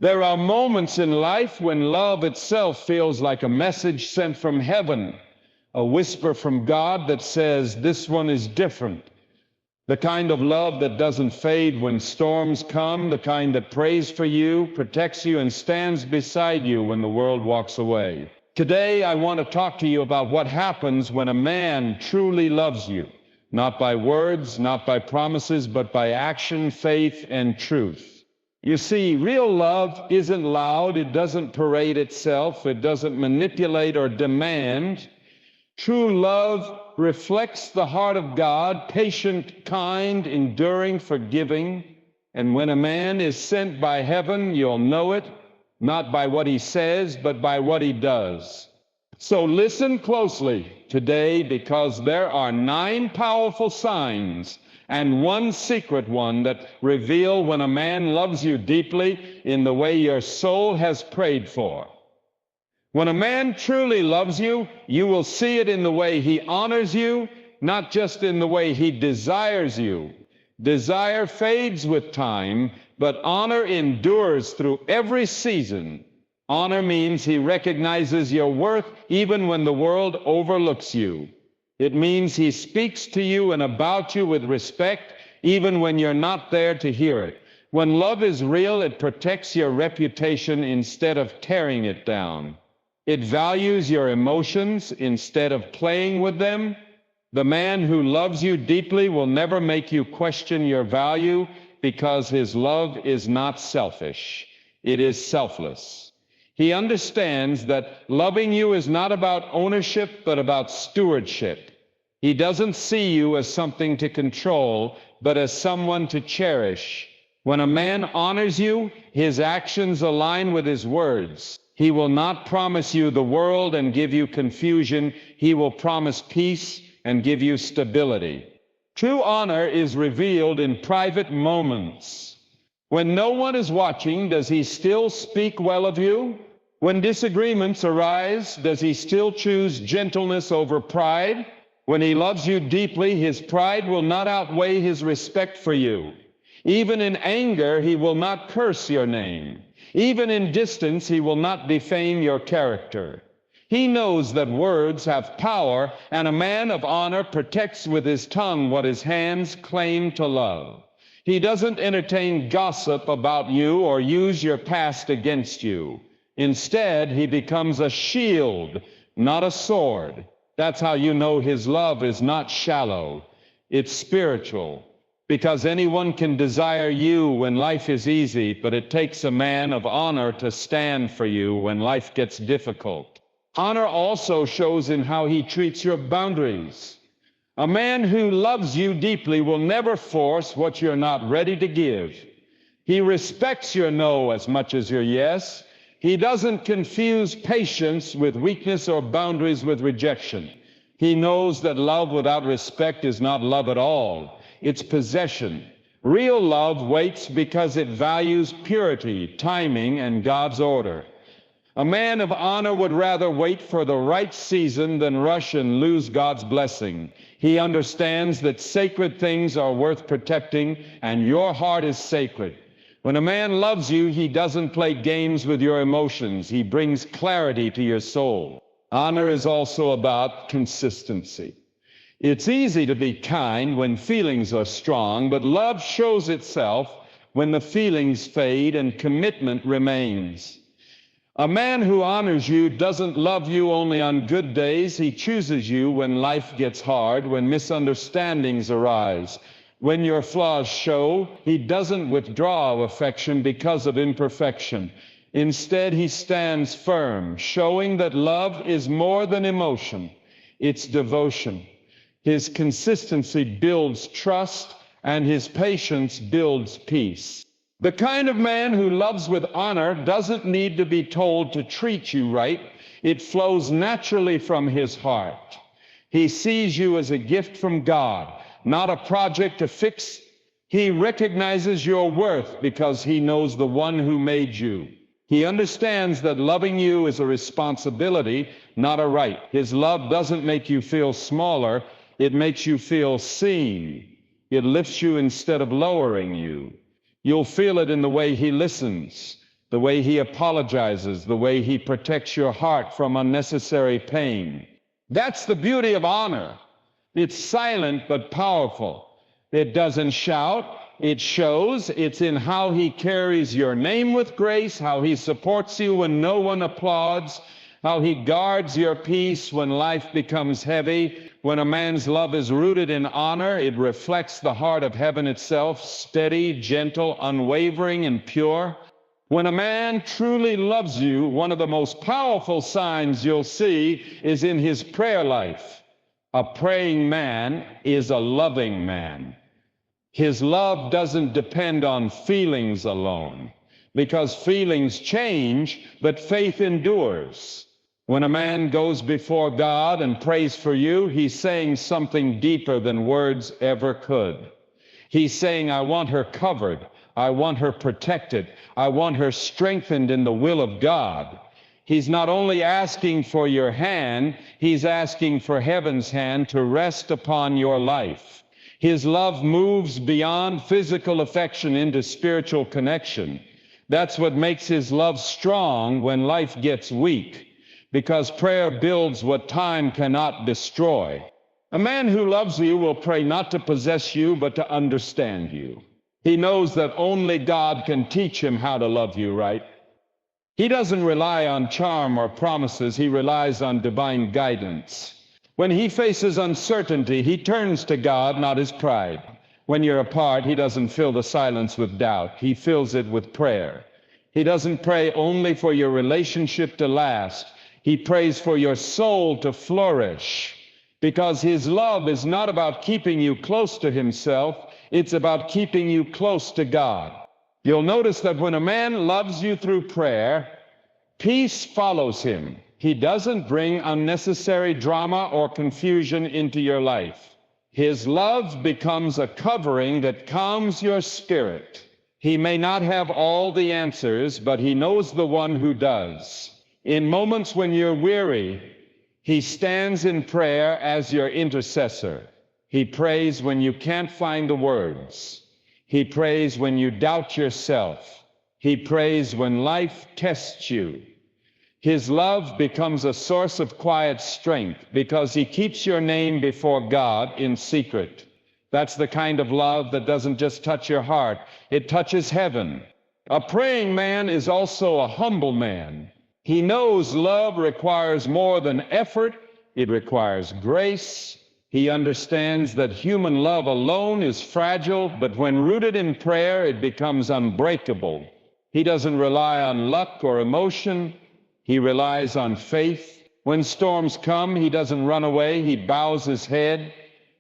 There are moments in life when love itself feels like a message sent from heaven, a whisper from God that says, "This one is different." The kind of love that doesn't fade when storms come, the kind that prays for you, protects you, and stands beside you when the world walks away. Today, I want to talk to you about what happens when a man truly loves you, not by words, not by promises, but by action, faith, and truth. You see, real love isn't loud, it doesn't parade itself, it doesn't manipulate or demand. True love reflects the heart of God, patient, kind, enduring, forgiving. And when a man is sent by heaven, you'll know it, not by what he says, but by what he does. So listen closely today, because there are 9 powerful signs and 1 secret one that reveal when a man loves you deeply in the way your soul has prayed for. When a man truly loves you, you will see it in the way he honors you, not just in the way he desires you. Desire fades with time, but honor endures through every season. Honor means he recognizes your worth even when the world overlooks you. It means he speaks to you and about you with respect, even when you're not there to hear it. When love is real, it protects your reputation instead of tearing it down. It values your emotions instead of playing with them. The man who loves you deeply will never make you question your value, because his love is not selfish. It is selfless. He understands that loving you is not about ownership, but about stewardship. He doesn't see you as something to control, but as someone to cherish. When a man honors you, his actions align with his words. He will not promise you the world and give you confusion. He will promise peace and give you stability. True honor is revealed in private moments. When no one is watching, does he still speak well of you? When disagreements arise, does he still choose gentleness over pride? When he loves you deeply, his pride will not outweigh his respect for you. Even in anger, he will not curse your name. Even in distance, he will not defame your character. He knows that words have power, and a man of honor protects with his tongue what his hands claim to love. He doesn't entertain gossip about you or use your past against you. Instead, he becomes a shield, not a sword. That's how you know his love is not shallow. It's spiritual. Because anyone can desire you when life is easy, but it takes a man of honor to stand for you when life gets difficult. Honor also shows in how he treats your boundaries. A man who loves you deeply will never force what you're not ready to give. He respects your no as much as your yes. He doesn't confuse patience with weakness or boundaries with rejection. He knows that love without respect is not love at all. It's possession. Real love waits because it values purity, timing, and God's order. A man of honor would rather wait for the right season than rush and lose God's blessing. He understands that sacred things are worth protecting, and your heart is sacred. When a man loves you, he doesn't play games with your emotions. He brings clarity to your soul. Honor is also about consistency. It's easy to be kind when feelings are strong, but love shows itself when the feelings fade and commitment remains. A man who honors you doesn't love you only on good days. He chooses you when life gets hard, when misunderstandings arise, when your flaws show. He doesn't withdraw affection because of imperfection. Instead, he stands firm, showing that love is more than emotion. It's devotion. His consistency builds trust, and his patience builds peace. The kind of man who loves with honor doesn't need to be told to treat you right. It flows naturally from his heart. He sees you as a gift from God, not a project to fix. He recognizes your worth because he knows the one who made you. He understands that loving you is a responsibility, not a right. His love doesn't make you feel smaller. It makes you feel seen. It lifts you instead of lowering you. You'll feel it in the way he listens, the way he apologizes, the way he protects your heart from unnecessary pain. That's the beauty of honor. It's silent but powerful. It doesn't shout, it shows. It's in how he carries your name with grace, how he supports you when no one applauds, how he guards your peace when life becomes heavy. When a man's love is rooted in honor, it reflects the heart of heaven itself, steady, gentle, unwavering, and pure. When a man truly loves you, one of the most powerful signs you'll see is in his prayer life. A praying man is a loving man. His love doesn't depend on feelings alone, because feelings change, but faith endures. When a man goes before God and prays for you, he's saying something deeper than words ever could. He's saying, I want her covered. I want her protected. I want her strengthened in the will of God. He's not only asking for your hand, he's asking for heaven's hand to rest upon your life. His love moves beyond physical affection into spiritual connection. That's what makes his love strong when life gets weak, because prayer builds what time cannot destroy. A man who loves you will pray not to possess you, but to understand you. He knows that only God can teach him how to love you right. He doesn't rely on charm or promises. He relies on divine guidance. When he faces uncertainty, he turns to God, not his pride. When you're apart, he doesn't fill the silence with doubt. He fills it with prayer. He doesn't pray only for your relationship to last. He prays for your soul to flourish, because his love is not about keeping you close to himself. It's about keeping you close to God. You'll notice that when a man loves you through prayer, peace follows him. He doesn't bring unnecessary drama or confusion into your life. His love becomes a covering that calms your spirit. He may not have all the answers, but he knows the one who does. In moments when you're weary, he stands in prayer as your intercessor. He prays when you can't find the words. He prays when you doubt yourself. He prays when life tests you. His love becomes a source of quiet strength because he keeps your name before God in secret. That's the kind of love that doesn't just touch your heart, it touches heaven. A praying man is also a humble man. He knows love requires more than effort, it requires grace. He understands that human love alone is fragile, but when rooted in prayer, it becomes unbreakable. He doesn't rely on luck or emotion. He relies on faith. When storms come, he doesn't run away. He bows his head.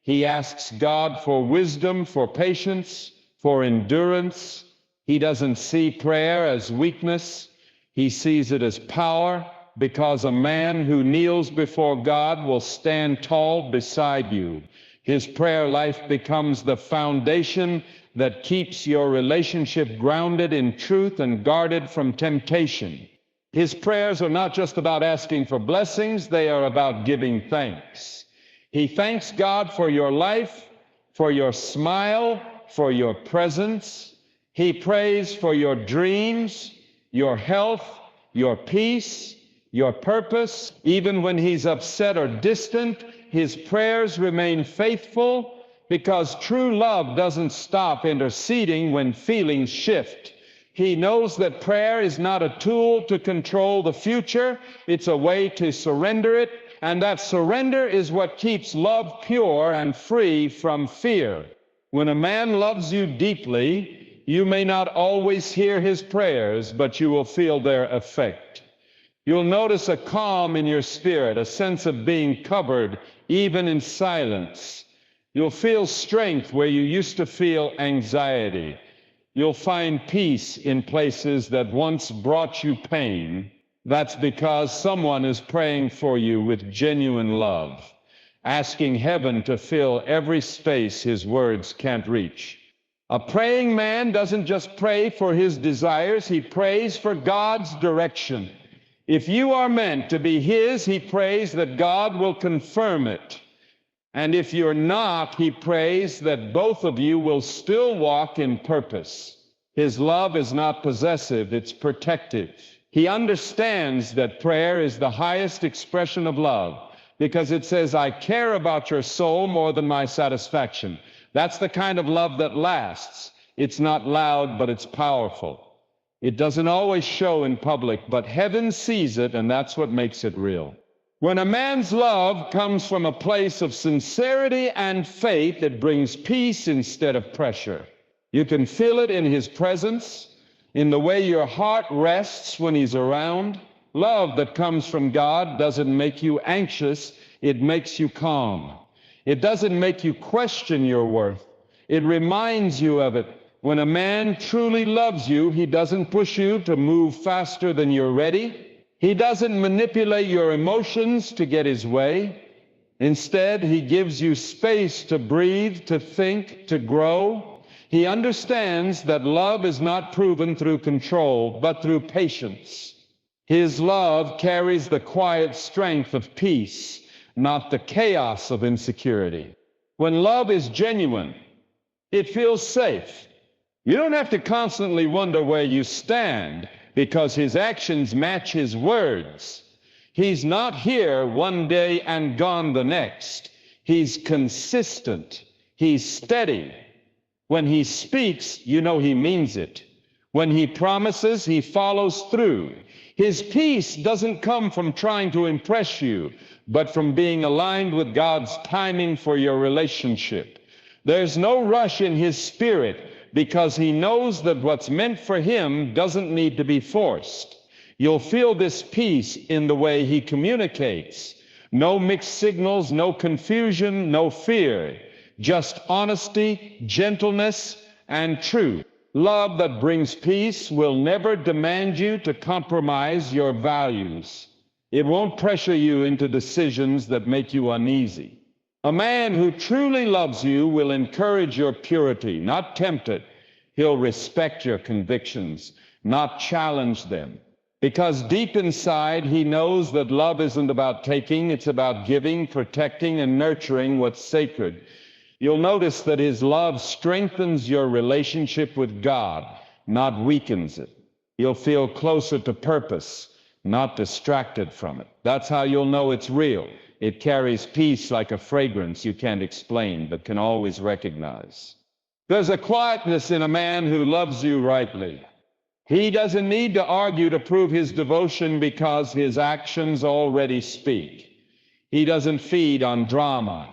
He asks God for wisdom, for patience, for endurance. He doesn't see prayer as weakness. He sees it as power, because a man who kneels before God will stand tall beside you. His prayer life becomes the foundation that keeps your relationship grounded in truth and guarded from temptation. His prayers are not just about asking for blessings, they are about giving thanks. He thanks God for your life, for your smile, for your presence. He prays for your dreams, your health, your peace, your purpose. Even when he's upset or distant, his prayers remain faithful, because true love doesn't stop interceding when feelings shift. He knows that prayer is not a tool to control the future, it's a way to surrender it, and that surrender is what keeps love pure and free from fear. When a man loves you deeply, you may not always hear his prayers, but you will feel their effect. You'll notice a calm in your spirit, a sense of being covered, even in silence. You'll feel strength where you used to feel anxiety. You'll find peace in places that once brought you pain. That's because someone is praying for you with genuine love, asking heaven to fill every space his words can't reach. A praying man doesn't just pray for his desires, he prays for God's direction. If you are meant to be his, he prays that God will confirm it. And if you're not, he prays that both of you will still walk in purpose. His love is not possessive, it's protective. He understands that prayer is the highest expression of love because it says, I care about your soul more than my satisfaction. That's the kind of love that lasts. It's not loud, but it's powerful. It doesn't always show in public, but heaven sees it, and that's what makes it real. When a man's love comes from a place of sincerity and faith, it brings peace instead of pressure. You can feel it in his presence, in the way your heart rests when he's around. Love that comes from God doesn't make you anxious, it makes you calm. It doesn't make you question your worth, it reminds you of it. When a man truly loves you, he doesn't push you to move faster than you're ready. He doesn't manipulate your emotions to get his way. Instead, he gives you space to breathe, to think, to grow. He understands that love is not proven through control, but through patience. His love carries the quiet strength of peace, not the chaos of insecurity. When love is genuine, it feels safe. You don't have to constantly wonder where you stand because his actions match his words. He's not here one day and gone the next. He's consistent. He's steady. When he speaks, you know he means it. When he promises, he follows through. His peace doesn't come from trying to impress you, but from being aligned with God's timing for your relationship. There's no rush in his spirit because he knows that what's meant for him doesn't need to be forced. You'll feel this peace in the way he communicates. No mixed signals, no confusion, no fear. Just honesty, gentleness, and truth. Love that brings peace will never demand you to compromise your values. It won't pressure you into decisions that make you uneasy. A man who truly loves you will encourage your purity, not tempt it. He'll respect your convictions, not challenge them. Because deep inside, he knows that love isn't about taking, it's about giving, protecting, and nurturing what's sacred. You'll notice that his love strengthens your relationship with God, not weakens it. You'll feel closer to purpose, not distracted from it. That's how you'll know it's real. It carries peace like a fragrance you can't explain, but can always recognize. There's a quietness in a man who loves you rightly. He doesn't need to argue to prove his devotion because his actions already speak. He doesn't feed on drama.